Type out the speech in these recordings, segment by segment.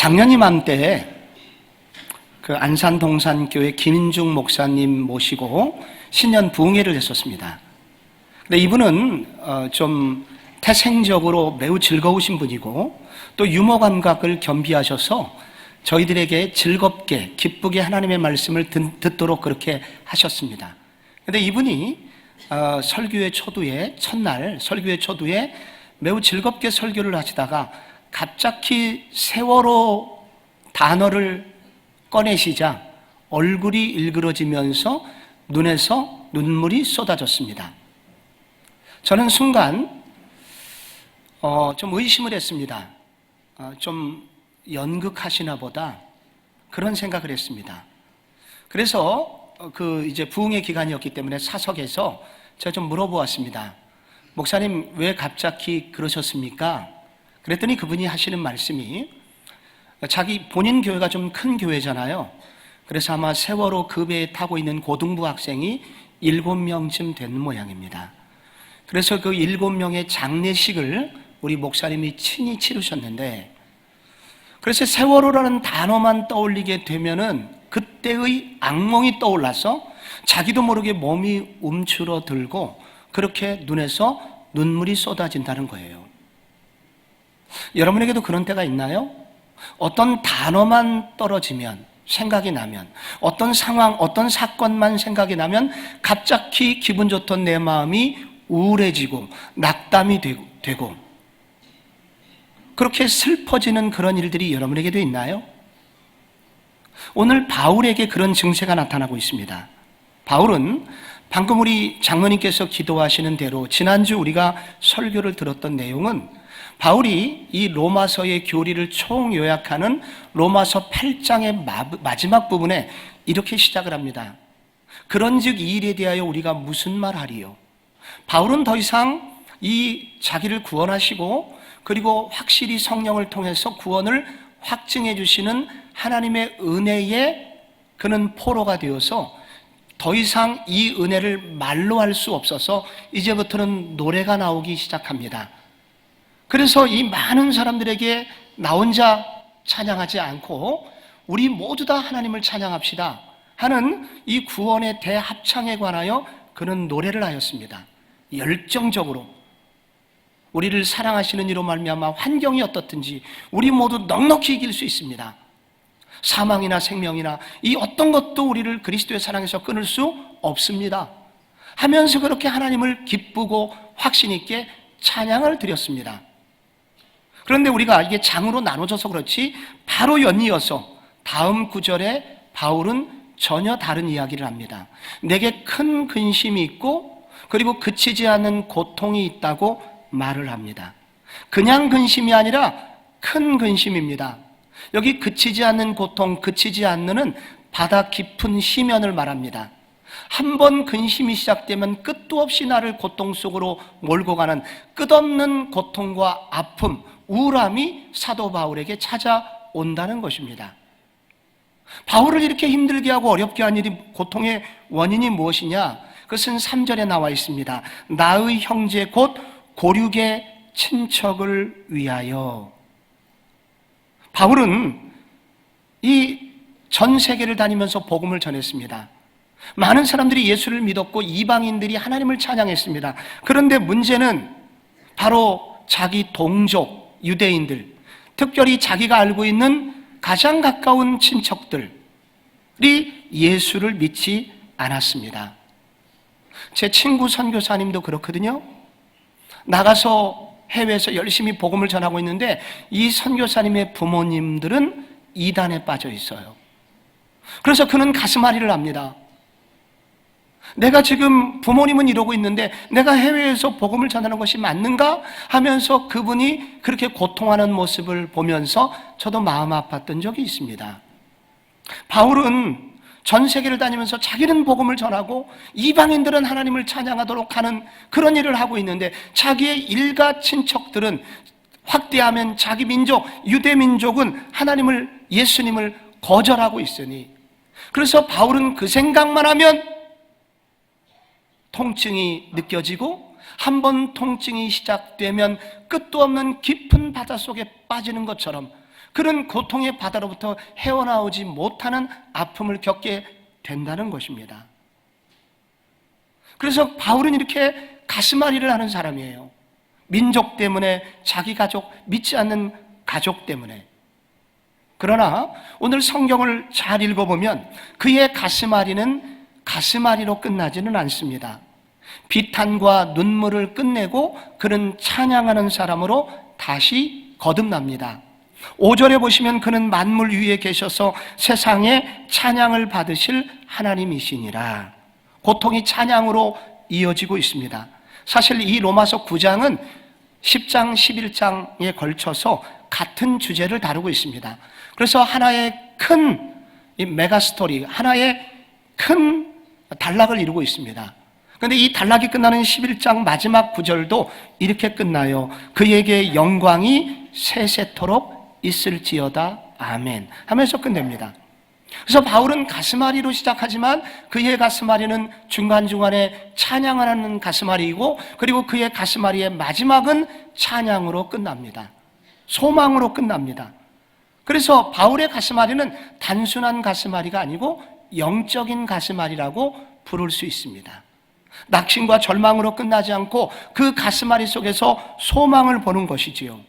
작년 이맘때 그 안산 동산교회 김인중 목사님 모시고 신년 부흥회를 했었습니다. 근데 이분은 좀 태생적으로 매우 즐거우신 분이고 또 유머 감각을 겸비하셔서 저희들에게 즐겁게 기쁘게 하나님의 말씀을 듣도록 그렇게 하셨습니다. 근데 이분이 설교회 초두에 첫날 설교회 초두에 매우 즐겁게 설교를 하시다가 갑자기 세월호 단어를 꺼내시자 얼굴이 일그러지면서 눈에서 눈물이 쏟아졌습니다. 저는 순간 좀 의심을 했습니다. 좀 연극하시나 보다 그런 생각을 했습니다. 그래서 이제 부흥의 기간이었기 때문에 사석에서 제가 좀 물어보았습니다. 목사님 왜 갑자기 그러셨습니까? 그랬더니 그분이 하시는 말씀이 자기 본인 교회가 좀 큰 교회잖아요. 그래서 아마 세월호 그 배에 타고 있는 고등부 학생이 7명쯤 되는 모양입니다. 그래서 그 7명의 장례식을 우리 목사님이 친히 치르셨는데, 그래서 세월호라는 단어만 떠올리게 되면은 그때의 악몽이 떠올라서 자기도 모르게 몸이 움츠러들고 그렇게 눈에서 눈물이 쏟아진다는 거예요. 여러분에게도 그런 때가 있나요? 어떤 단어만 떨어지면, 생각이 나면, 어떤 상황, 어떤 사건만 생각이 나면 갑자기 기분 좋던 내 마음이 우울해지고 낙담이 되고 그렇게 슬퍼지는 그런 일들이 여러분에게도 있나요? 오늘 바울에게 그런 증세가 나타나고 있습니다. 바울은 방금 우리 장로님께서 기도하시는 대로 지난주 우리가 설교를 들었던 내용은 바울이 이 로마서의 교리를 총요약하는 로마서 8장의 마지막 부분에 이렇게 시작을 합니다. 그런즉 이 일에 대하여 우리가 무슨 말하리요? 바울은 더 이상 이 자기를 구원하시고 그리고 확실히 성령을 통해서 구원을 확증해 주시는 하나님의 은혜에 그는 포로가 되어서 더 이상 이 은혜를 말로 할 수 없어서 이제부터는 노래가 나오기 시작합니다. 그래서 이 많은 사람들에게 나 혼자 찬양하지 않고 우리 모두 다 하나님을 찬양합시다 하는 이 구원의 대합창에 관하여 그는 노래를 하였습니다. 열정적으로 우리를 사랑하시는 이로 말미암아 환경이 어떻든지 우리 모두 넉넉히 이길 수 있습니다. 사망이나 생명이나 이 어떤 것도 우리를 그리스도의 사랑에서 끊을 수 없습니다 하면서 그렇게 하나님을 기쁘고 확신 있게 찬양을 드렸습니다. 그런데 우리가 이게 장으로 나눠져서 그렇지 바로 연이어서 다음 구절에 바울은 전혀 다른 이야기를 합니다. 내게 큰 근심이 있고 그리고 그치지 않는 고통이 있다고 말을 합니다. 그냥 근심이 아니라 큰 근심입니다. 여기 그치지 않는 고통, 그치지 않는은 바다 깊은 시면을 말합니다. 한 번 근심이 시작되면 끝도 없이 나를 고통 속으로 몰고 가는 끝없는 고통과 아픔, 우울함이 사도 바울에게 찾아온다는 것입니다. 바울을 이렇게 힘들게 하고 어렵게 한 일이 고통의 원인이 무엇이냐? 그것은 3절에 나와 있습니다. 나의 형제 곧 고륙의 친척을 위하여. 바울은 이 전 세계를 다니면서 복음을 전했습니다. 많은 사람들이 예수를 믿었고 이방인들이 하나님을 찬양했습니다. 그런데 문제는 바로 자기 동족 유대인들, 특별히 자기가 알고 있는 가장 가까운 친척들이 예수를 믿지 않았습니다. 제 친구 선교사님도 그렇거든요. 나가서 해외에서 열심히 복음을 전하고 있는데 이 선교사님의 부모님들은 이단에 빠져 있어요. 그래서 그는 가슴앓이를 합니다. 내가 지금 부모님은 이러고 있는데 내가 해외에서 복음을 전하는 것이 맞는가? 하면서 그분이 그렇게 고통하는 모습을 보면서 저도 마음 아팠던 적이 있습니다. 바울은 전 세계를 다니면서 자기는 복음을 전하고 이방인들은 하나님을 찬양하도록 하는 그런 일을 하고 있는데 자기의 일가 친척들은 확대하면 자기 민족, 유대 민족은 하나님을, 예수님을 거절하고 있으니 그래서 바울은 그 생각만 하면 통증이 느껴지고 한 번 통증이 시작되면 끝도 없는 깊은 바닷속에 빠지는 것처럼 그런 고통의 바다로부터 헤어나오지 못하는 아픔을 겪게 된다는 것입니다. 그래서 바울은 이렇게 가슴앓이를 하는 사람이에요. 민족 때문에, 자기 가족, 믿지 않는 가족 때문에. 그러나 오늘 성경을 잘 읽어보면 그의 가슴앓이는 가슴앓이로 끝나지는 않습니다. 비탄과 눈물을 끝내고 그는 찬양하는 사람으로 다시 거듭납니다. 5절에 보시면 그는 만물 위에 계셔서 세상에 찬양을 받으실 하나님이시니라. 고통이 찬양으로 이어지고 있습니다. 사실 이 로마서 9장은 10장, 11장에 걸쳐서 같은 주제를 다루고 있습니다. 그래서 하나의 큰 메가스토리, 하나의 큰 단락을 이루고 있습니다. 그런데 이 단락이 끝나는 11장 마지막 구절도 이렇게 끝나요. 그에게 영광이 세세토록 있을지어다 아멘 하면서 끝냅니다. 그래서 바울은 가슴앓이로 시작하지만 그의 가슴앓이는 중간중간에 찬양하는 가슴앓이이고, 그리고 그의 가슴앓이의 마지막은 찬양으로 끝납니다. 소망으로 끝납니다. 그래서 바울의 가슴앓이는 단순한 가슴앓이가 아니고 영적인 가슴앓이라고 부를 수 있습니다. 낙심과 절망으로 끝나지 않고 그 가슴앓이 속에서 소망을 보는 것이지요.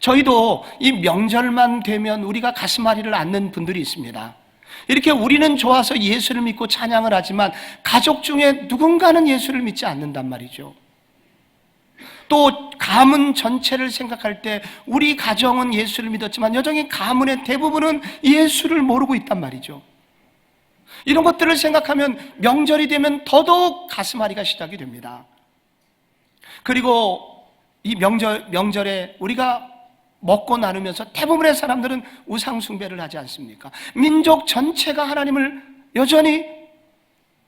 저희도 이 명절만 되면 우리가 가슴앓이를 앓는 분들이 있습니다. 이렇게 우리는 좋아서 예수를 믿고 찬양을 하지만 가족 중에 누군가는 예수를 믿지 않는단 말이죠. 또 가문 전체를 생각할 때 우리 가정은 예수를 믿었지만 여전히 가문의 대부분은 예수를 모르고 있단 말이죠. 이런 것들을 생각하면 명절이 되면 더더욱 가슴앓이가 시작이 됩니다. 그리고 이 명절에 우리가 먹고 나누면서 대부분의 사람들은 우상 숭배를 하지 않습니까? 민족 전체가 하나님을 여전히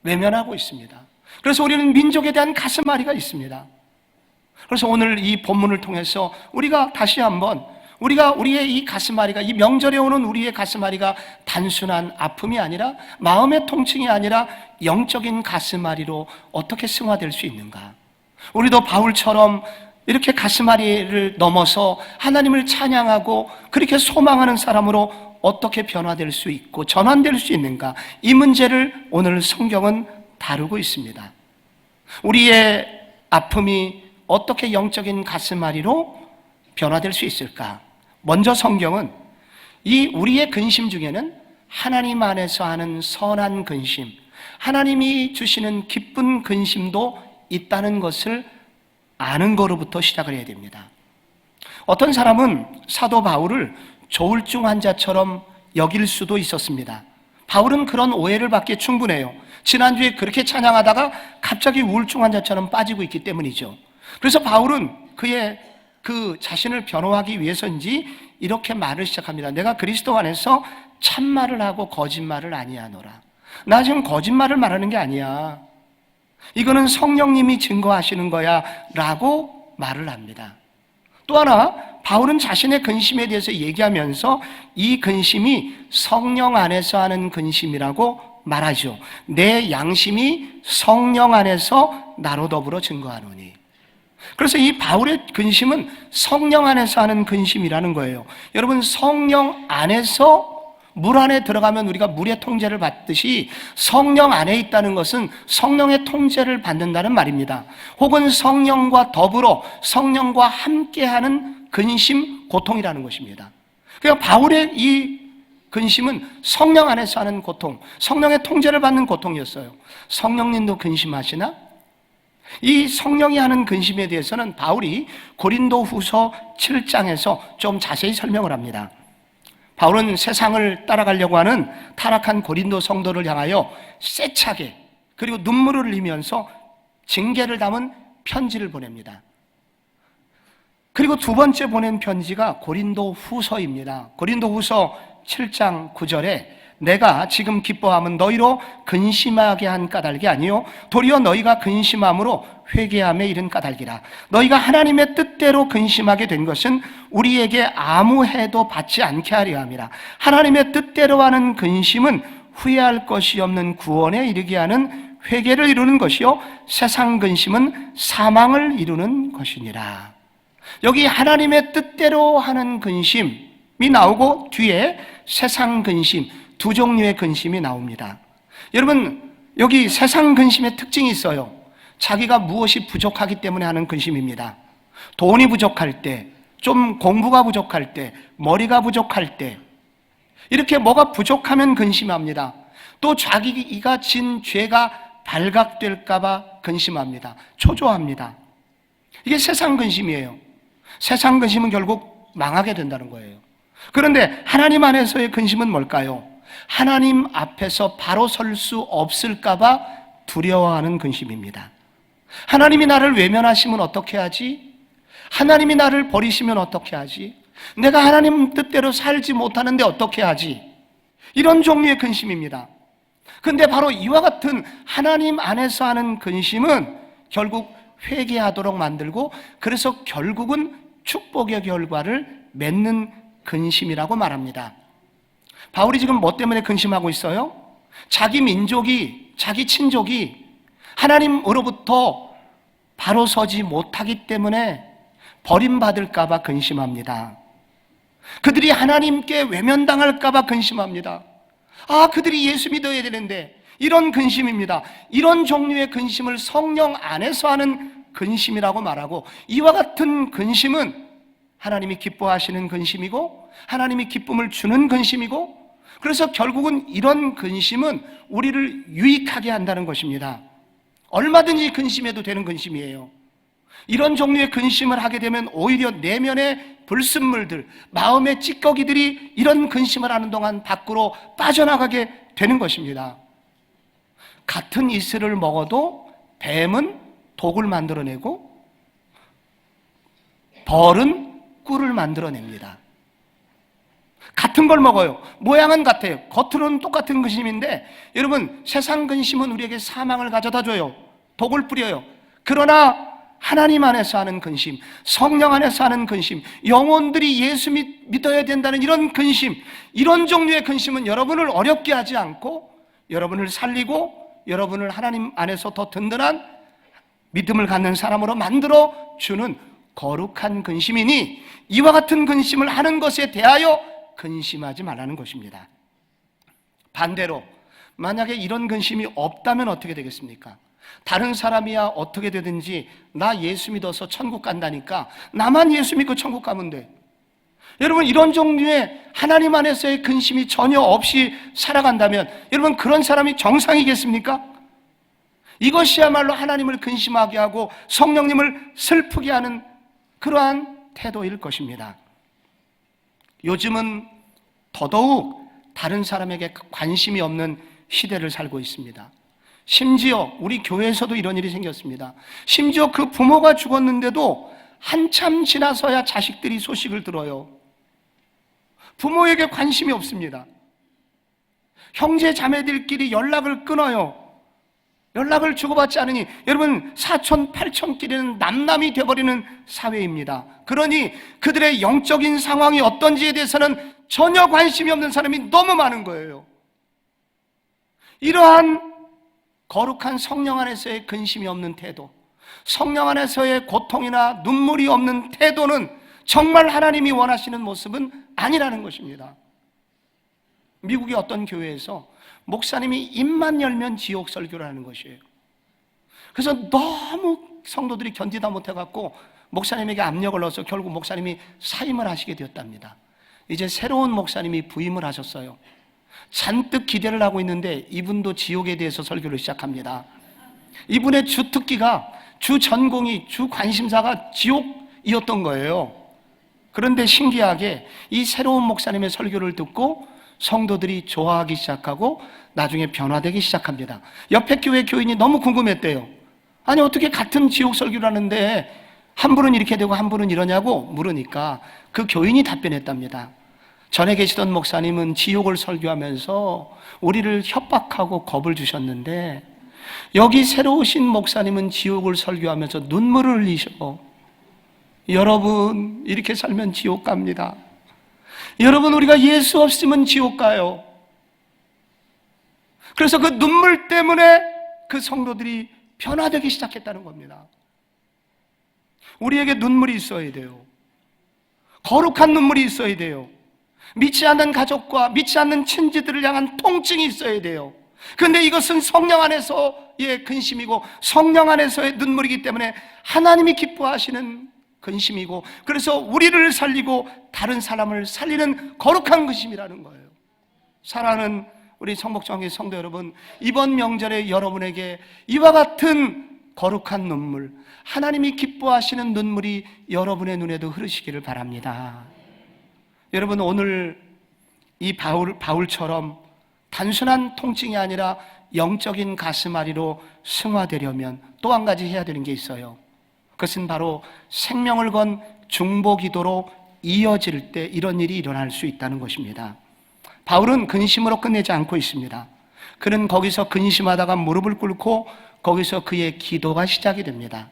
외면하고 있습니다. 그래서 우리는 민족에 대한 가슴앓이가 있습니다. 그래서 오늘 이 본문을 통해서 우리가 다시 한번 우리의 이 가슴앓이가, 이 명절에 오는 우리의 가슴앓이가 단순한 아픔이 아니라, 마음의 통증이 아니라 영적인 가슴앓이로 어떻게 승화될 수 있는가? 우리도 바울처럼 이렇게 가슴앓이를 넘어서 하나님을 찬양하고 그렇게 소망하는 사람으로 어떻게 변화될 수 있고 전환될 수 있는가? 이 문제를 오늘 성경은 다루고 있습니다. 우리의 아픔이 어떻게 영적인 가슴앓이로 변화될 수 있을까? 먼저 성경은 이 우리의 근심 중에는 하나님 안에서 하는 선한 근심, 하나님이 주시는 기쁜 근심도 있다는 것을 아는 거로부터 시작을 해야 됩니다. 어떤 사람은 사도 바울을 조울증 환자처럼 여길 수도 있었습니다. 바울은 그런 오해를 받기에 충분해요. 지난주에 그렇게 찬양하다가 갑자기 우울증 환자처럼 빠지고 있기 때문이죠. 그래서 바울은 그의 그 자신을 변호하기 위해서인지 이렇게 말을 시작합니다. 내가 그리스도 안에서 참말을 하고 거짓말을 아니하노라. 나 지금 거짓말을 말하는 게 아니야. 이거는 성령님이 증거하시는 거야 라고 말을 합니다. 또 하나, 바울은 자신의 근심에 대해서 얘기하면서 이 근심이 성령 안에서 하는 근심이라고 말하죠. 내 양심이 성령 안에서 나로 더불어 증거하노니. 그래서 이 바울의 근심은 성령 안에서 하는 근심이라는 거예요. 여러분, 성령 안에서 물 안에 들어가면 우리가 물의 통제를 받듯이 성령 안에 있다는 것은 성령의 통제를 받는다는 말입니다. 혹은 성령과 더불어 성령과 함께하는 근심, 고통이라는 것입니다. 그러니까 바울의 이 근심은 성령 안에서 하는 고통, 성령의 통제를 받는 고통이었어요. 성령님도 근심하시나? 이 성령이 하는 근심에 대해서는 바울이 고린도후서 7장에서 좀 자세히 설명을 합니다. 바울은 세상을 따라가려고 하는 타락한 고린도 성도를 향하여 세차게 그리고 눈물을 흘리면서 징계를 담은 편지를 보냅니다. 그리고 두 번째 보낸 편지가 고린도후서입니다. 고린도후서 7장 9절에 내가 지금 기뻐함은 너희로 근심하게 한 까닭이 아니요 도리어 너희가 근심함으로 회개함에 이른 까닭이라. 너희가 하나님의 뜻대로 근심하게 된 것은 우리에게 아무 해도 받지 않게 하려 함이라. 하나님의 뜻대로 하는 근심은 후회할 것이 없는 구원에 이르게 하는 회개를 이루는 것이요 세상 근심은 사망을 이루는 것이니라. 여기 하나님의 뜻대로 하는 근심, 나오고 뒤에 세상 근심, 두 종류의 근심이 나옵니다. 여러분, 여기 세상 근심의 특징이 있어요. 자기가 무엇이 부족하기 때문에 하는 근심입니다. 돈이 부족할 때, 좀 공부가 부족할 때, 머리가 부족할 때, 이렇게 뭐가 부족하면 근심합니다. 또 자기가 진 죄가 발각될까봐 근심합니다. 초조합니다. 이게 세상 근심이에요. 세상 근심은 결국 망하게 된다는 거예요. 그런데 하나님 안에서의 근심은 뭘까요? 하나님 앞에서 바로 설 수 없을까봐 두려워하는 근심입니다. 하나님이 나를 외면하시면 어떻게 하지? 하나님이 나를 버리시면 어떻게 하지? 내가 하나님 뜻대로 살지 못하는데 어떻게 하지? 이런 종류의 근심입니다. 근데 바로 이와 같은 하나님 안에서 하는 근심은 결국 회개하도록 만들고, 그래서 결국은 축복의 결과를 맺는 근심이라고 말합니다. 바울이 지금 뭐 때문에 근심하고 있어요? 자기 민족이, 자기 친족이 하나님으로부터 바로 서지 못하기 때문에 버림받을까봐 근심합니다. 그들이 하나님께 외면당할까봐 근심합니다. 그들이 예수 믿어야 되는데, 이런 근심입니다. 이런 종류의 근심을 성령 안에서 하는 근심이라고 말하고, 이와 같은 근심은 하나님이 기뻐하시는 근심이고 하나님이 기쁨을 주는 근심이고, 그래서 결국은 이런 근심은 우리를 유익하게 한다는 것입니다. 얼마든지 근심해도 되는 근심이에요. 이런 종류의 근심을 하게 되면 오히려 내면의 불순물들, 마음의 찌꺼기들이 이런 근심을 하는 동안 밖으로 빠져나가게 되는 것입니다. 같은 이슬을 먹어도 뱀은 독을 만들어내고 벌은 꿀을 만들어냅니다. 같은 걸 먹어요. 모양은 같아요. 겉으로는 똑같은 근심인데, 여러분, 세상 근심은 우리에게 사망을 가져다 줘요. 독을 뿌려요. 그러나 하나님 안에서 하는 근심, 성령 안에서 하는 근심, 영혼들이 예수 믿어야 된다는 이런 근심, 이런 종류의 근심은 여러분을 어렵게 하지 않고 여러분을 살리고 여러분을 하나님 안에서 더 든든한 믿음을 갖는 사람으로 만들어 주는 거룩한 근심이니, 이와 같은 근심을 하는 것에 대하여 근심하지 말라는 것입니다. 반대로 만약에 이런 근심이 없다면 어떻게 되겠습니까? 다른 사람이야 어떻게 되든지 나 예수 믿어서 천국 간다니까 나만 예수 믿고 천국 가면 돼. 여러분, 이런 종류의 하나님 안에서의 근심이 전혀 없이 살아간다면 여러분, 그런 사람이 정상이겠습니까? 이것이야말로 하나님을 근심하게 하고 성령님을 슬프게 하는 그러한 태도일 것입니다. 요즘은 더더욱 다른 사람에게 관심이 없는 시대를 살고 있습니다. 심지어 우리 교회에서도 이런 일이 생겼습니다. 심지어 그 부모가 죽었는데도 한참 지나서야 자식들이 소식을 들어요. 부모에게 관심이 없습니다. 형제 자매들끼리 연락을 끊어요. 연락을 주고받지 않으니 여러분, 사촌 팔촌끼리는 남남이 되어버리는 사회입니다. 그러니 그들의 영적인 상황이 어떤지에 대해서는 전혀 관심이 없는 사람이 너무 많은 거예요. 이러한 거룩한 성령 안에서의 근심이 없는 태도, 성령 안에서의 고통이나 눈물이 없는 태도는 정말 하나님이 원하시는 모습은 아니라는 것입니다. 미국의 어떤 교회에서 목사님이 입만 열면 지옥 설교를 하는 것이에요. 그래서 너무 성도들이 견디다 못해갖고 목사님에게 압력을 넣어서 결국 목사님이 사임을 하시게 되었답니다. 이제 새로운 목사님이 부임을 하셨어요. 잔뜩 기대를 하고 있는데 이분도 지옥에 대해서 설교를 시작합니다. 이분의 주특기가, 주 전공이, 주 관심사가 지옥이었던 거예요. 그런데 신기하게 이 새로운 목사님의 설교를 듣고 성도들이 좋아하기 시작하고 나중에 변화되기 시작합니다. 옆에 교회 교인이 너무 궁금했대요. 아니, 어떻게 같은 지옥 설교를 하는데 한 분은 이렇게 되고 한 분은 이러냐고 물으니까 그 교인이 답변했답니다. 전에 계시던 목사님은 지옥을 설교하면서 우리를 협박하고 겁을 주셨는데, 여기 새로 오신 목사님은 지옥을 설교하면서 눈물을 흘리셔. 여러분, 이렇게 살면 지옥 갑니다. 여러분, 우리가 예수 없으면 지옥 가요. 그래서 그 눈물 때문에 그 성도들이 변화되기 시작했다는 겁니다. 우리에게 눈물이 있어야 돼요. 거룩한 눈물이 있어야 돼요. 믿지 않는 가족과 믿지 않는 친지들을 향한 통증이 있어야 돼요. 그런데 이것은 성령 안에서의 근심이고 성령 안에서의 눈물이기 때문에 하나님이 기뻐하시는 근심이고, 그래서 우리를 살리고 다른 사람을 살리는 거룩한 근심이라는 거예요. 사랑하는 우리 성목장의 성도 여러분, 이번 명절에 여러분에게 이와 같은 거룩한 눈물, 하나님이 기뻐하시는 눈물이 여러분의 눈에도 흐르시기를 바랍니다. 여러분, 오늘 이 바울처럼 단순한 통증이 아니라 영적인 가슴앓이로 승화되려면 또 한 가지 해야 되는 게 있어요. 그것은 바로 생명을 건 중보기도로 이어질 때 이런 일이 일어날 수 있다는 것입니다. 바울은 근심으로 끝내지 않고 있습니다. 그는 거기서 근심하다가 무릎을 꿇고 거기서 그의 기도가 시작이 됩니다.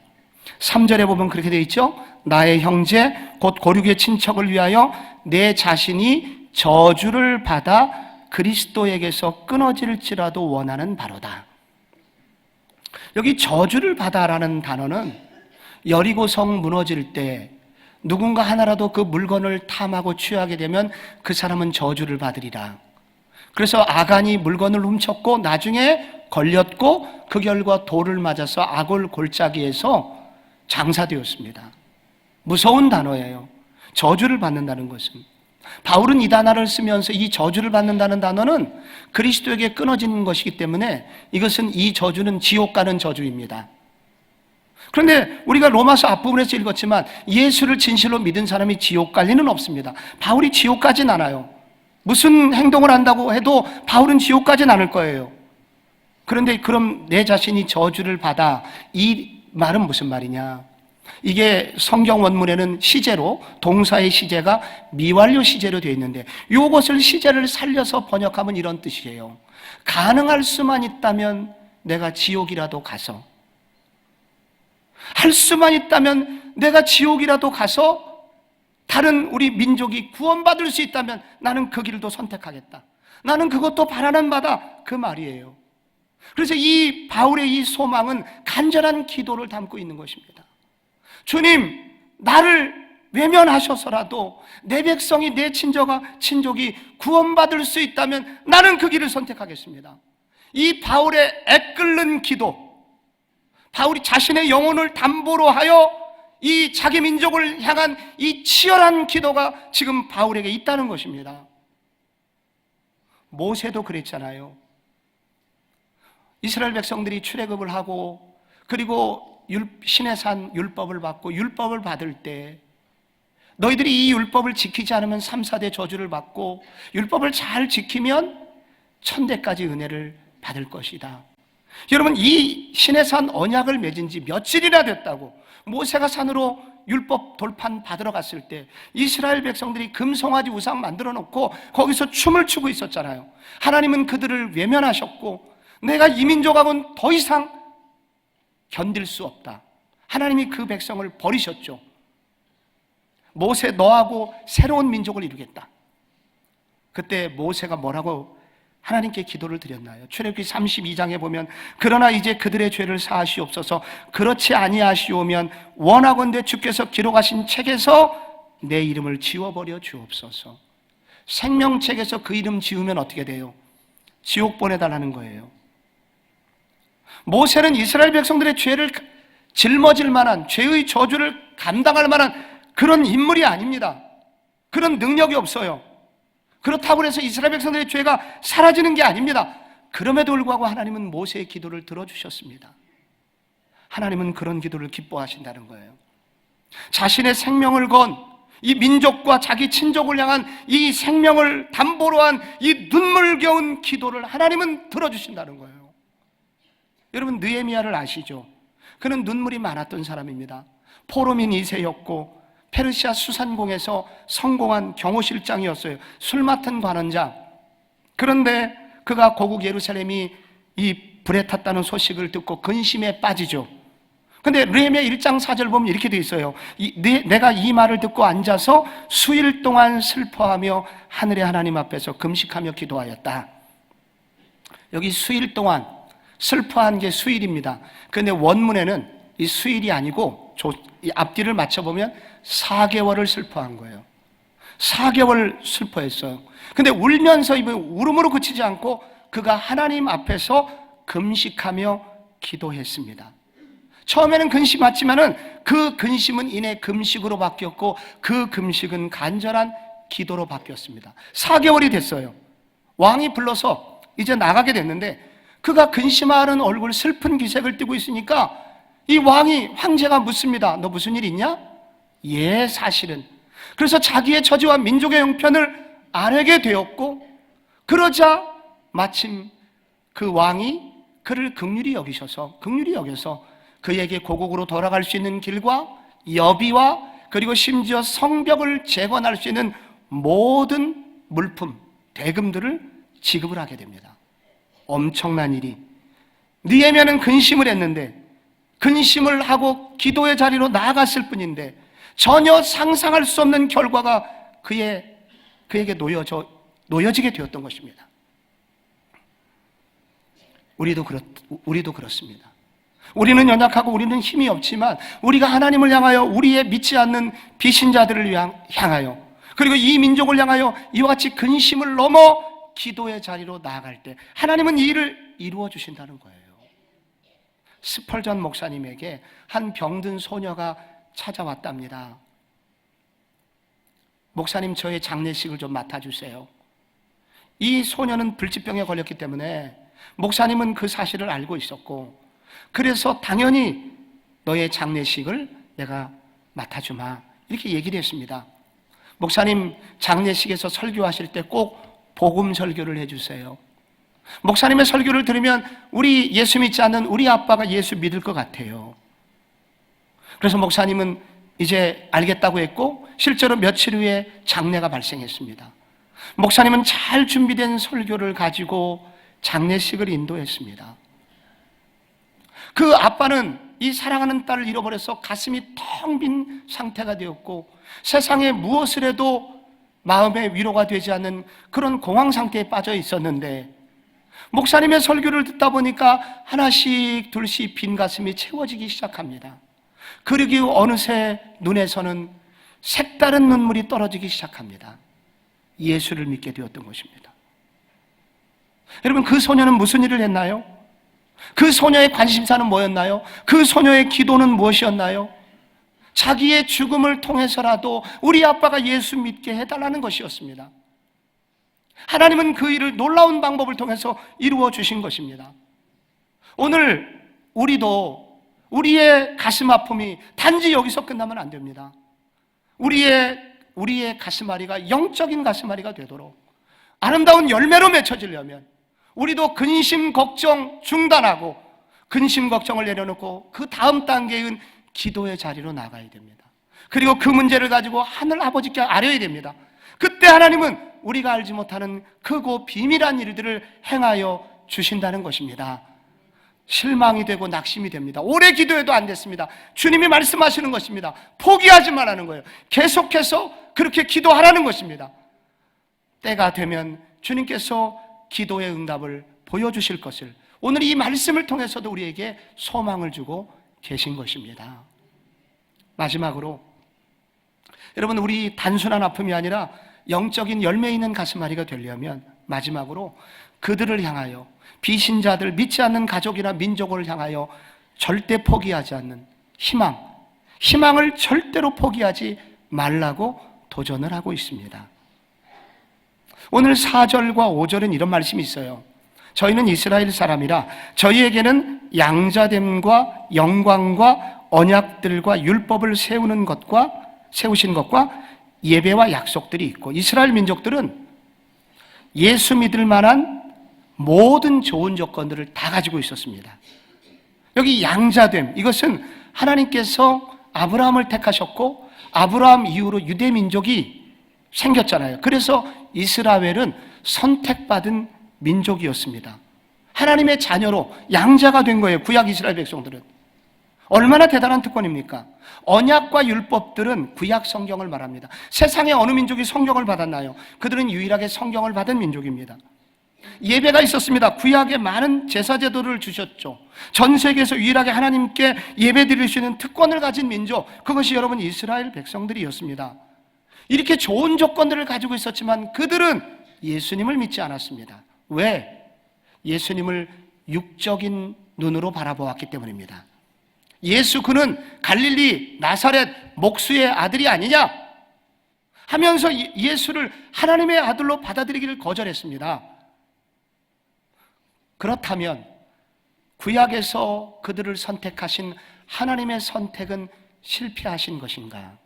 3절에 보면 그렇게 되어 있죠. 나의 형제 곧 고륙의 친척을 위하여 내 자신이 저주를 받아 그리스도에게서 끊어질지라도 원하는 바로다. 여기 저주를 받아라는 단어는 여리고성 무너질 때 누군가 하나라도 그 물건을 탐하고 취하게 되면 그 사람은 저주를 받으리라. 그래서 아간이 물건을 훔쳤고 나중에 걸렸고 그 결과 돌을 맞아서 아골 골짜기에서 장사되었습니다. 무서운 단어예요. 저주를 받는다는 것은. 바울은 이 단어를 쓰면서 이 저주를 받는다는 단어는 그리스도에게 끊어지는 것이기 때문에 이것은, 이 저주는 지옥 가는 저주입니다. 그런데 우리가 로마서 앞부분에서 읽었지만 예수를 진실로 믿은 사람이 지옥 갈 리는 없습니다. 바울이 지옥 가진 않아요. 무슨 행동을 한다고 해도 바울은 지옥 가진 않을 거예요. 그런데 그럼 내 자신이 저주를 받아, 이 말은 무슨 말이냐? 이게 성경 원문에는 시제로, 동사의 시제가 미완료 시제로 되어 있는데 이것을 시제를 살려서 번역하면 이런 뜻이에요. 가능할 수만 있다면 내가 지옥이라도 가서, 할 수만 있다면 내가 지옥이라도 가서 다른 우리 민족이 구원받을 수 있다면 나는 그 길도 선택하겠다. 나는 그것도 바라는 바다, 그 말이에요. 그래서 이 바울의 이 소망은 간절한 기도를 담고 있는 것입니다. 주님, 나를 외면하셔서라도 내 백성이, 내 친족이 구원받을 수 있다면 나는 그 길을 선택하겠습니다. 이 바울의 애끓는 기도, 바울이 자신의 영혼을 담보로 하여 이 자기 민족을 향한 이 치열한 기도가 지금 바울에게 있다는 것입니다. 모세도 그랬잖아요. 이스라엘 백성들이 출애굽을 하고 그리고 시내산 율법을 받고 율법을 받을 때 너희들이 이 율법을 지키지 않으면 3, 4대 저주를 받고 율법을 잘 지키면 1000대까지 은혜를 받을 것이다. 여러분, 이 시내산 언약을 맺은 지 며칠이나 됐다고. 모세가 산으로 율법 돌판 받으러 갔을 때 이스라엘 백성들이 금송아지 우상 만들어 놓고 거기서 춤을 추고 있었잖아요. 하나님은 그들을 외면하셨고 내가 이 민족하고는 더 이상 견딜 수 없다. 하나님이 그 백성을 버리셨죠. 모세, 너하고 새로운 민족을 이루겠다. 그때 모세가 뭐라고 하나님께 기도를 드렸나요? 출애굽기 32장에 보면 그러나 이제 그들의 죄를 사하시옵소서, 그렇지 아니하시오면 원하건대 주께서 기록하신 책에서 내 이름을 지워버려 주옵소서. 생명책에서 그 이름 지우면 어떻게 돼요? 지옥 보내달라는 거예요. 모세는 이스라엘 백성들의 죄를 짊어질 만한, 죄의 저주를 감당할 만한 그런 인물이 아닙니다. 그런 능력이 없어요. 그렇다고 해서 이스라엘 백성들의 죄가 사라지는 게 아닙니다. 그럼에도 불구하고 하나님은 모세의 기도를 들어주셨습니다. 하나님은 그런 기도를 기뻐하신다는 거예요. 자신의 생명을 건 이 민족과 자기 친족을 향한 이 생명을 담보로 한 이 눈물겨운 기도를 하나님은 들어주신다는 거예요. 여러분, 느헤미야를 아시죠? 그는 눈물이 많았던 사람입니다. 포로민 2세였고 페르시아 수산공에서 성공한 경호실장이었어요. 술 맡은 관원장. 그런데 그가 고국 예루살렘이 이 불에 탔다는 소식을 듣고 근심에 빠지죠. 근데 느헤미야 1장 4절 보면 이렇게 돼 있어요. 내가 이 말을 듣고 앉아서 수일 동안 슬퍼하며 하늘의 하나님 앞에서 금식하며 기도하였다. 여기 수일 동안 슬퍼한 게 수일입니다. 그런데 원문에는 이 수일이 아니고 이 앞뒤를 맞춰보면 4개월을 슬퍼한 거예요. 4개월 슬퍼했어요. 근데 울면서 입에 울음으로 그치지 않고 그가 하나님 앞에서 금식하며 기도했습니다. 처음에는 근심했지만은 그 근심은 이내 금식으로 바뀌었고 그 금식은 간절한 기도로 바뀌었습니다. 4개월이 됐어요. 왕이 불러서 이제 나가게 됐는데 그가 근심하는 얼굴, 슬픈 기색을 띠고 있으니까 이 황제가 묻습니다. 너 무슨 일 있냐? 예, 사실은. 그래서 자기의 처지와 민족의 형편을 알게 되었고, 그러자 마침 그 왕이 그를 긍휼히 여겨서 그에게 고국으로 돌아갈 수 있는 길과 여비와 그리고 심지어 성벽을 재건할 수 있는 모든 물품, 대금들을 지급을 하게 됩니다. 엄청난 일이. 느헤미야는 근심을 했는데, 근심을 하고 기도의 자리로 나아갔을 뿐인데 전혀 상상할 수 없는 결과가 그에게 놓여지게 되었던 것입니다. 우리도 그렇습니다. 우리는 연약하고 우리는 힘이 없지만 우리가 하나님을 향하여 우리의 믿지 않는 비신자들을 향하여 그리고 이 민족을 향하여 이와 같이 근심을 넘어 기도의 자리로 나아갈 때 하나님은 이 일을 이루어 주신다는 거예요. 스펄전 목사님에게 한 병든 소녀가 찾아왔답니다. 목사님, 저의 장례식을 좀 맡아주세요. 이 소녀는 불치병에 걸렸기 때문에 목사님은 그 사실을 알고 있었고, 그래서 당연히 너의 장례식을 내가 맡아주마, 이렇게 얘기를 했습니다. 목사님, 장례식에서 설교하실 때 꼭 복음 설교를 해주세요. 목사님의 설교를 들으면 우리 예수 믿지 않는 우리 아빠가 예수 믿을 것 같아요. 그래서 목사님은 이제 알겠다고 했고 실제로 며칠 후에 장례가 발생했습니다. 목사님은 잘 준비된 설교를 가지고 장례식을 인도했습니다. 그 아빠는 이 사랑하는 딸을 잃어버려서 가슴이 텅 빈 상태가 되었고 세상에 무엇을 해도 마음의 위로가 되지 않는 그런 공황 상태에 빠져 있었는데, 목사님의 설교를 듣다 보니까 하나씩 둘씩 빈 가슴이 채워지기 시작합니다. 그리고 어느새 눈에서는 색다른 눈물이 떨어지기 시작합니다. 예수를 믿게 되었던 것입니다. 여러분, 그 소녀는 무슨 일을 했나요? 그 소녀의 관심사는 뭐였나요? 그 소녀의 기도는 무엇이었나요? 자기의 죽음을 통해서라도 우리 아빠가 예수 믿게 해달라는 것이었습니다. 하나님은 그 일을 놀라운 방법을 통해서 이루어 주신 것입니다. 오늘 우리도 우리의 가슴 아픔이 단지 여기서 끝나면 안 됩니다. 우리의 가슴앓이가 영적인 가슴앓이가 되도록 아름다운 열매로 맺혀지려면 우리도 근심 걱정 중단하고 근심 걱정을 내려놓고 그 다음 단계인 기도의 자리로 나가야 됩니다. 그리고 그 문제를 가지고 하늘 아버지께 아뢰야 됩니다. 그때 하나님은 우리가 알지 못하는 크고 비밀한 일들을 행하여 주신다는 것입니다. 실망이 되고 낙심이 됩니다. 오래 기도해도 안 됐습니다. 주님이 말씀하시는 것입니다. 포기하지 말라는 거예요. 계속해서 그렇게 기도하라는 것입니다. 때가 되면 주님께서 기도의 응답을 보여주실 것을 오늘 이 말씀을 통해서도 우리에게 소망을 주고 계신 것입니다. 마지막으로 여러분, 우리 단순한 아픔이 아니라 영적인 열매 있는 가슴앓이가 되려면 마지막으로 그들을 향하여, 비신자들, 믿지 않는 가족이나 민족을 향하여 절대 포기하지 않는 희망을 절대로 포기하지 말라고 도전을 하고 있습니다. 오늘 4절과 5절은 이런 말씀이 있어요. 저희는 이스라엘 사람이라 저희에게는 양자됨과 영광과 언약들과 율법을 세우신 것과 예배와 약속들이 있고, 이스라엘 민족들은 예수 믿을 만한 모든 좋은 조건들을 다 가지고 있었습니다. 여기 양자됨, 이것은 하나님께서 아브라함을 택하셨고 아브라함 이후로 유대 민족이 생겼잖아요. 그래서 이스라엘은 선택받은 민족이었습니다. 하나님의 자녀로 양자가 된 거예요. 구약 이스라엘 백성들은. 얼마나 대단한 특권입니까? 언약과 율법들은 구약 성경을 말합니다. 세상에 어느 민족이 성경을 받았나요? 그들은 유일하게 성경을 받은 민족입니다. 예배가 있었습니다. 구약에 많은 제사제도를 주셨죠. 전 세계에서 유일하게 하나님께 예배 드릴 수 있는 특권을 가진 민족, 그것이 여러분 이스라엘 백성들이었습니다. 이렇게 좋은 조건들을 가지고 있었지만 그들은 예수님을 믿지 않았습니다. 왜? 예수님을 육적인 눈으로 바라보았기 때문입니다. 예수 그는 갈릴리 나사렛 목수의 아들이 아니냐 하면서 예수를 하나님의 아들로 받아들이기를 거절했습니다. 그렇다면 구약에서 그들을 선택하신 하나님의 선택은 실패하신 것인가?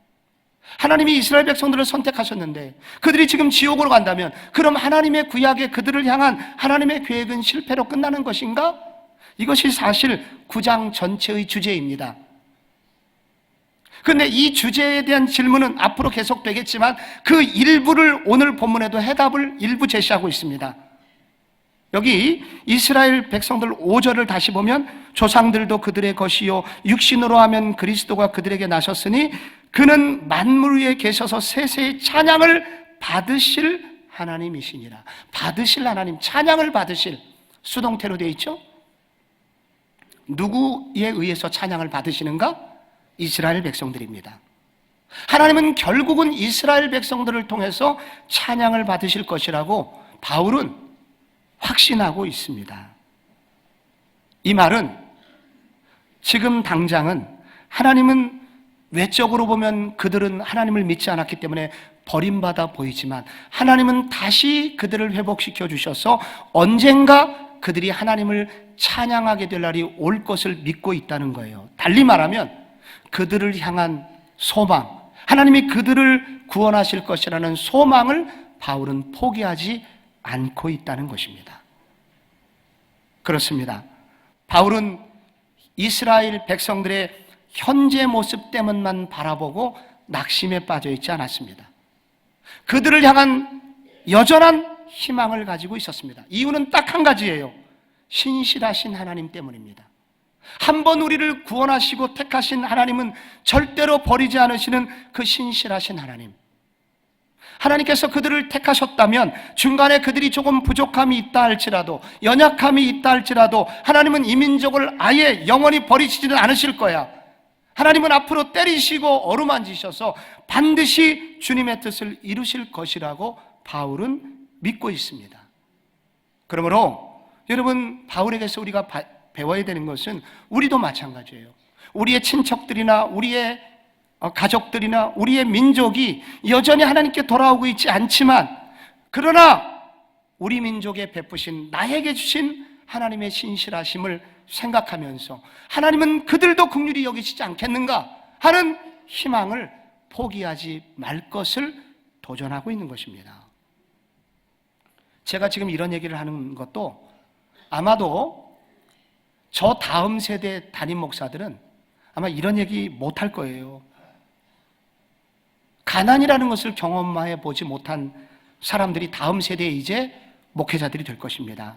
하나님이 이스라엘 백성들을 선택하셨는데 그들이 지금 지옥으로 간다면 그럼 하나님의 구약에 그들을 향한 하나님의 계획은 실패로 끝나는 것인가? 이것이 사실 9장 전체의 주제입니다. 그런데 이 주제에 대한 질문은 앞으로 계속되겠지만 그 일부를 오늘 본문에도 해답을 일부 제시하고 있습니다. 여기 이스라엘 백성들 5절을 다시 보면 조상들도 그들의 것이요 육신으로 하면 그리스도가 그들에게 나셨으니 그는 만물 위에 계셔서 세세의 찬양을 받으실 하나님이시니라. 받으실 하나님, 찬양을 받으실, 수동태로 되어 있죠. 누구에 의해서 찬양을 받으시는가? 이스라엘 백성들입니다. 하나님은 결국은 이스라엘 백성들을 통해서 찬양을 받으실 것이라고 바울은 확신하고 있습니다. 이 말은 지금 당장은 하나님은 외적으로 보면 그들은 하나님을 믿지 않았기 때문에 버림받아 보이지만 하나님은 다시 그들을 회복시켜 주셔서 언젠가 그들이 하나님을 찬양하게 될 날이 올 것을 믿고 있다는 거예요. 달리 말하면 그들을 향한 소망, 하나님이 그들을 구원하실 것이라는 소망을 바울은 포기하지 않고 있다는 것입니다. 그렇습니다. 바울은 이스라엘 백성들의 현재 모습 때문만 바라보고 낙심에 빠져 있지 않았습니다. 그들을 향한 여전한 희망을 가지고 있었습니다. 이유는 딱 한 가지예요. 신실하신 하나님 때문입니다. 한번 우리를 구원하시고 택하신 하나님은 절대로 버리지 않으시는 그 신실하신 하나님. 하나님께서 그들을 택하셨다면 중간에 그들이 조금 부족함이 있다 할지라도, 연약함이 있다 할지라도 하나님은 이 민족을 아예 영원히 버리시지는 않으실 거야. 하나님은 앞으로 때리시고 어루만지셔서 반드시 주님의 뜻을 이루실 것이라고 바울은 믿고 있습니다. 그러므로 여러분, 바울에게서 우리가 배워야 되는 것은 우리도 마찬가지예요. 우리의 친척들이나 우리의 가족들이나 우리의 민족이 여전히 하나님께 돌아오고 있지 않지만, 그러나 우리 민족에 베푸신, 나에게 주신 하나님의 신실하심을 생각하면서 하나님은 그들도 긍휼히 여기시지 않겠는가 하는 희망을 포기하지 말 것을 도전하고 있는 것입니다. 제가 지금 이런 얘기를 하는 것도 아마도 저 다음 세대 담임 목사들은 아마 이런 얘기 못할 거예요. 가난이라는 것을 경험해 보지 못한 사람들이 다음 세대에 이제 목회자들이 될 것입니다.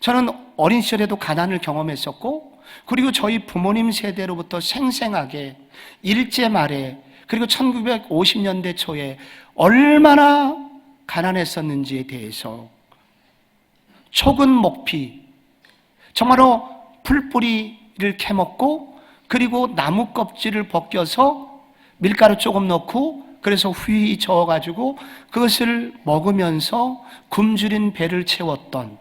저는 어린 시절에도 가난을 경험했었고, 그리고 저희 부모님 세대로부터 생생하게 일제 말에, 그리고 1950년대 초에 얼마나 가난했었는지에 대해서 촉은 목피, 정말로 풀뿌리를 캐먹고 그리고 나무 껍질을 벗겨서 밀가루 조금 넣고 그래서 휘 저어가지고 그것을 먹으면서 굶주린 배를 채웠던,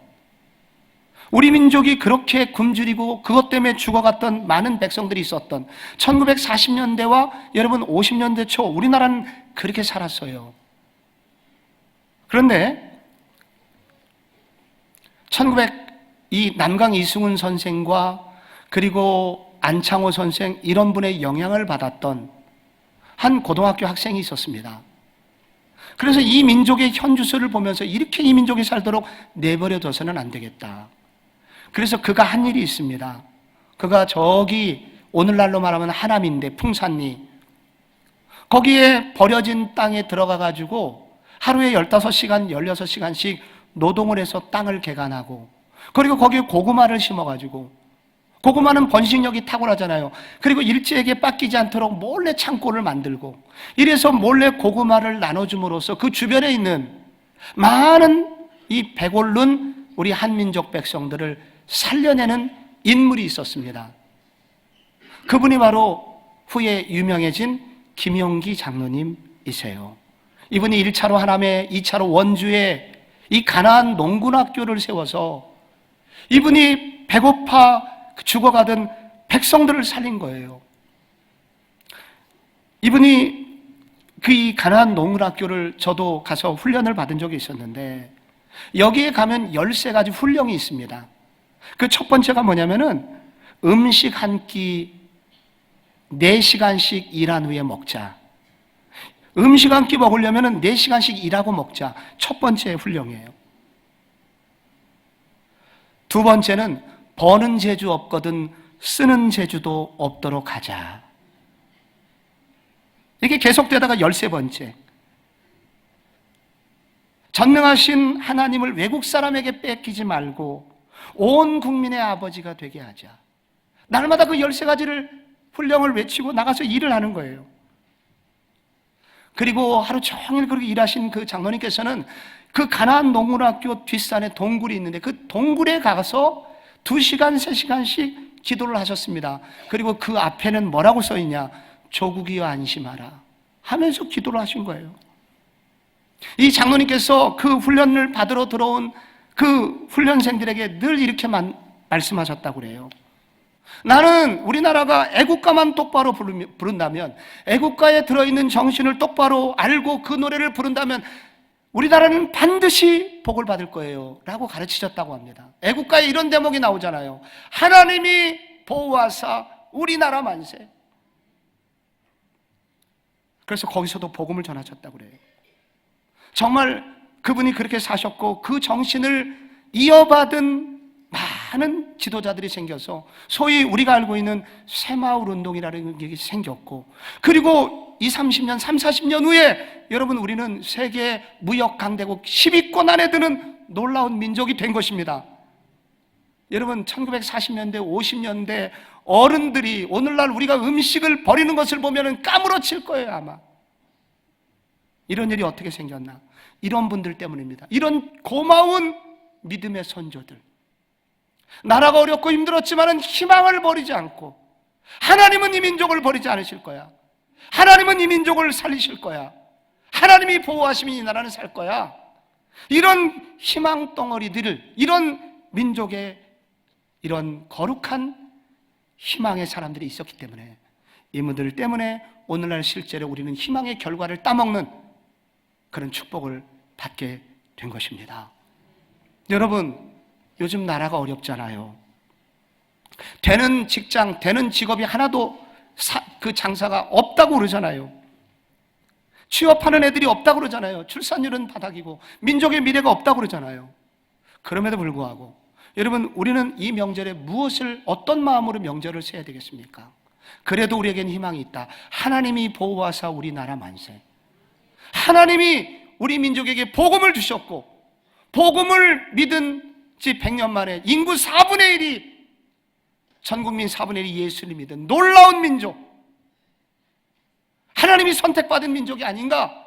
우리 민족이 그렇게 굶주리고 그것 때문에 죽어갔던 많은 백성들이 있었던 1940년대와 여러분 50년대 초 우리나라는 그렇게 살았어요. 그런데 이 남강 이승훈 선생과 그리고 안창호 선생, 이런 분의 영향을 받았던 한 고등학교 학생이 있었습니다. 그래서 이 민족의 현주소를 보면서 이렇게 이 민족이 살도록 내버려둬서는 안 되겠다. 그래서 그가 한 일이 있습니다. 그가 저기 오늘날로 말하면 하남인데 풍산리, 거기에 버려진 땅에 들어가 가지고 하루에 15시간, 16시간씩 노동을 해서 땅을 개간하고, 그리고 거기에 고구마를 심어가지고, 고구마는 번식력이 탁월하잖아요. 그리고 일제에게 뺏기지 않도록 몰래 창고를 만들고, 이래서 몰래 고구마를 나눠줌으로써 그 주변에 있는 많은 이 배고른 우리 한민족 백성들을 살려내는 인물이 있었습니다. 그분이 바로 후에 유명해진 김용기 장로님이세요. 이분이 1차로 하남에 2차로 원주에 이 가나안 농군학교를 세워서 이분이 배고파 죽어가던 백성들을 살린 거예요. 이분이 이 가나안 농군학교를 저도 가서 훈련을 받은 적이 있었는데 여기에 가면 13가지 훈령이 있습니다. 그 첫 번째가 뭐냐면은 음식 한 끼 4시간씩 일한 후에 먹자. 음식 한 끼 먹으려면 4시간씩 일하고 먹자. 첫 번째 훈령이에요. 두 번째는 버는 재주 없거든 쓰는 재주도 없도록 하자. 이게 계속되다가 13번째. 전능하신 하나님을 외국 사람에게 뺏기지 말고 온 국민의 아버지가 되게 하자. 날마다 그 13가지를 훈령을 외치고 나가서 일을 하는 거예요. 그리고 하루 종일 그렇게 일하신 그 장로님께서는 그 가나안 농군학교 뒷산에 동굴이 있는데 그 동굴에 가서 2시간, 3시간씩 기도를 하셨습니다. 그리고 그 앞에는 뭐라고 써 있냐? 조국이여 안심하라 하면서 기도를 하신 거예요. 이 장로님께서 그 훈련을 받으러 들어온 그 훈련생들에게 늘 이렇게 말씀하셨다고 그래요. 나는 우리나라가 애국가만 똑바로 부른다면, 애국가에 들어있는 정신을 똑바로 알고 그 노래를 부른다면 우리나라는 반드시 복을 받을 거예요 라고 가르치셨다고 합니다. 애국가에 이런 대목이 나오잖아요. 하나님이 보호하사 우리나라 만세. 그래서 거기서도 복음을 전하셨다고 그래요. 정말 그분이 그렇게 사셨고 그 정신을 이어받은 많은 지도자들이 생겨서 소위 우리가 알고 있는 새마을 운동이라는 게 생겼고, 그리고 30년, 40년 후에 여러분 우리는 세계 무역 강대국 10위권 안에 드는 놀라운 민족이 된 것입니다. 여러분 1940년대, 50년대 어른들이 오늘날 우리가 음식을 버리는 것을 보면 까무러칠 거예요 아마. 이런 일이 어떻게 생겼나? 이런 분들 때문입니다. 이런 고마운 믿음의 선조들, 나라가 어렵고 힘들었지만 희망을 버리지 않고 하나님은 이 민족을 버리지 않으실 거야. 하나님은 이 민족을 살리실 거야. 하나님이 보호하시면 이 나라는 살 거야. 이런 희망 덩어리들을, 이런 민족의 이런 거룩한 희망의 사람들이 있었기 때문에, 이분들 때문에 오늘날 실제로 우리는 희망의 결과를 따먹는 그런 축복을 받게 된 것입니다. 여러분, 요즘 나라가 어렵잖아요. 되는 직장, 되는 직업이 하나도 그 장사가 없다고 그러잖아요. 취업하는 애들이 없다고 그러잖아요. 출산율은 바닥이고 민족의 미래가 없다고 그러잖아요. 그럼에도 불구하고 여러분, 우리는 이 명절에 무엇을, 어떤 마음으로 명절을 세야 되겠습니까? 그래도 우리에겐 희망이 있다. 하나님이 보호하사 우리나라 만세. 하나님이 우리 민족에게 복음을 주셨고, 복음을 믿은 지 100년 만에 인구 4분의 1이, 전국민 4분의 1이 예수를 믿은 놀라운 민족, 하나님이 선택받은 민족이 아닌가?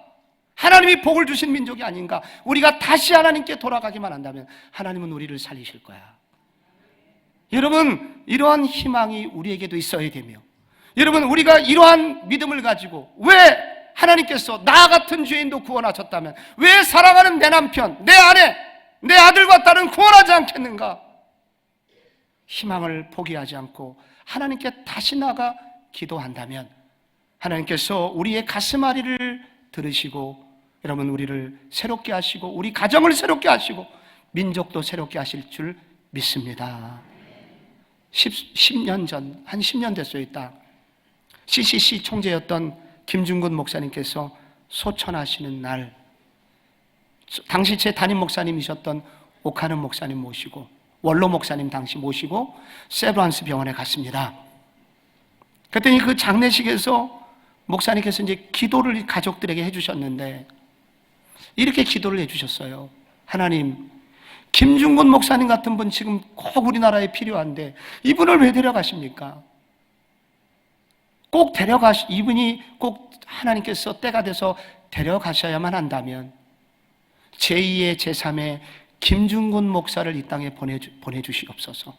하나님이 복을 주신 민족이 아닌가? 우리가 다시 하나님께 돌아가기만 한다면 하나님은 우리를 살리실 거야. 여러분, 이러한 희망이 우리에게도 있어야 되며, 여러분, 우리가 이러한 믿음을 가지고 왜 하나님께서 나 같은 죄인도 구원하셨다면 왜 사랑하는 내 남편, 내 아내, 내 아들과 딸은 구원하지 않겠는가? 희망을 포기하지 않고 하나님께 다시 나가 기도한다면 하나님께서 우리의 가슴앓이를 들으시고, 여러분, 우리를 새롭게 하시고 우리 가정을 새롭게 하시고 민족도 새롭게 하실 줄 믿습니다. 10년 전, 한 10년 됐어요. 딱 CCC 총재였던 김중근 목사님께서 소천하시는 날, 당시 제 담임 목사님이셨던 오카는 목사님 모시고, 원로 목사님 당시 모시고 세브란스 병원에 갔습니다. 그랬더니 그 장례식에서 목사님께서 이제 기도를 가족들에게 해주셨는데 이렇게 기도를 해주셨어요. 하나님, 김중근 목사님 같은 분 지금 꼭 우리나라에 필요한데 이분을 왜 데려가십니까? 꼭 이분이 꼭 하나님께서 때가 돼서 데려가셔야만 한다면 제2의 제3의 김중근 목사를 이 땅에 보내주시옵소서.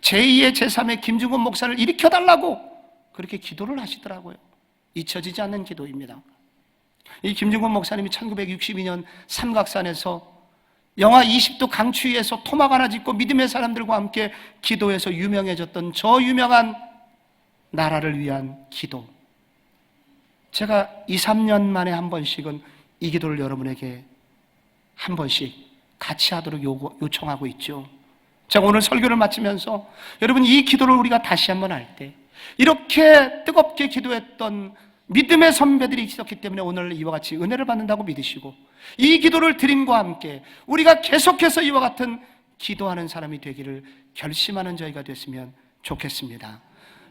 제2의 제3의 김중근 목사를 일으켜달라고 그렇게 기도를 하시더라고요. 잊혀지지 않는 기도입니다. 이 김중곤 목사님이 1962년 삼각산에서 영하 20도 강추위에서 토막 하나 짚고 믿음의 사람들과 함께 기도해서 유명해졌던 저 유명한 나라를 위한 기도. 제가 2, 3년 만에 한 번씩은 이 기도를 여러분에게 한 번씩 같이 하도록 요청하고 있죠. 제가 오늘 설교를 마치면서 여러분 이 기도를 우리가 다시 한번 할 때 이렇게 뜨겁게 기도했던 믿음의 선배들이 있었기 때문에 오늘 이와 같이 은혜를 받는다고 믿으시고 이 기도를 드림과 함께 우리가 계속해서 이와 같은 기도하는 사람이 되기를 결심하는 저희가 됐으면 좋겠습니다.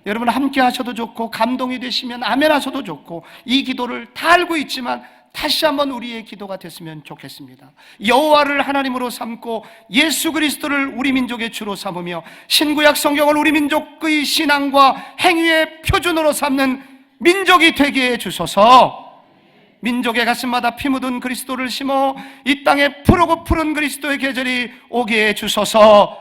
여러분 함께 하셔도 좋고 감동이 되시면 아멘 하셔도 좋고 이 기도를 다 알고 있지만 다시 한번 우리의 기도가 됐으면 좋겠습니다. 여호와를 하나님으로 삼고 예수 그리스도를 우리 민족의 주로 삼으며 신구약 성경을 우리 민족의 신앙과 행위의 표준으로 삼는 민족이 되게 해 주소서. 민족의 가슴마다 피 묻은 그리스도를 심어 이 땅에 푸르고 푸른 그리스도의 계절이 오게 해 주소서.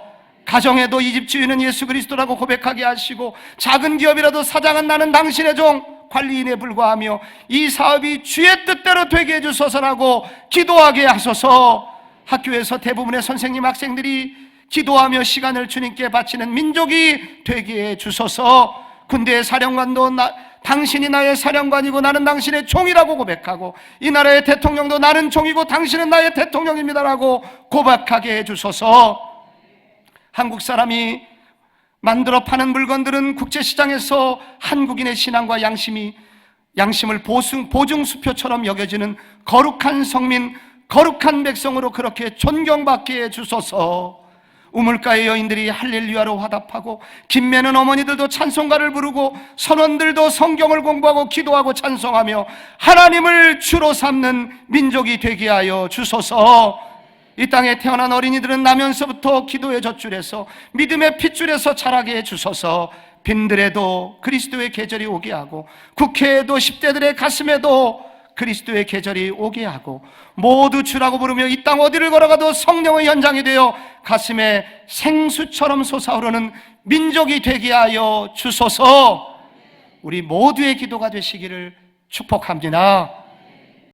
가정에도 이 집 주인은 예수 그리스도라고 고백하게 하시고 작은 기업이라도 사장은 나는 당신의 종 관리인에 불과하며 이 사업이 주의 뜻대로 되게 해주소서라고 기도하게 하소서. 학교에서 대부분의 선생님 학생들이 기도하며 시간을 주님께 바치는 민족이 되게 해주소서. 군대의 사령관도 당신이 나의 사령관이고 나는 당신의 종이라고 고백하고 이 나라의 대통령도 나는 종이고 당신은 나의 대통령입니다라고 고백하게 해주소서. 한국 사람이 만들어 파는 물건들은 국제시장에서 한국인의 신앙과 양심을 보증수표처럼 여겨지는 거룩한 성민, 거룩한 백성으로 그렇게 존경받게 해주소서. 우물가의 여인들이 할렐루야로 화답하고 김매는 어머니들도 찬송가를 부르고 선원들도 성경을 공부하고 기도하고 찬송하며 하나님을 주로 삼는 민족이 되게 하여 주소서. 이 땅에 태어난 어린이들은 나면서부터 기도의 젖줄에서 믿음의 핏줄에서 자라게 해주소서. 빈들에도 그리스도의 계절이 오게 하고 국회에도 10대들의 가슴에도 그리스도의 계절이 오게 하고 모두 주라고 부르며 이 땅 어디를 걸어가도 성령의 현장이 되어 가슴에 생수처럼 솟아오르는 민족이 되게 하여 주소서. 우리 모두의 기도가 되시기를 축복합니다.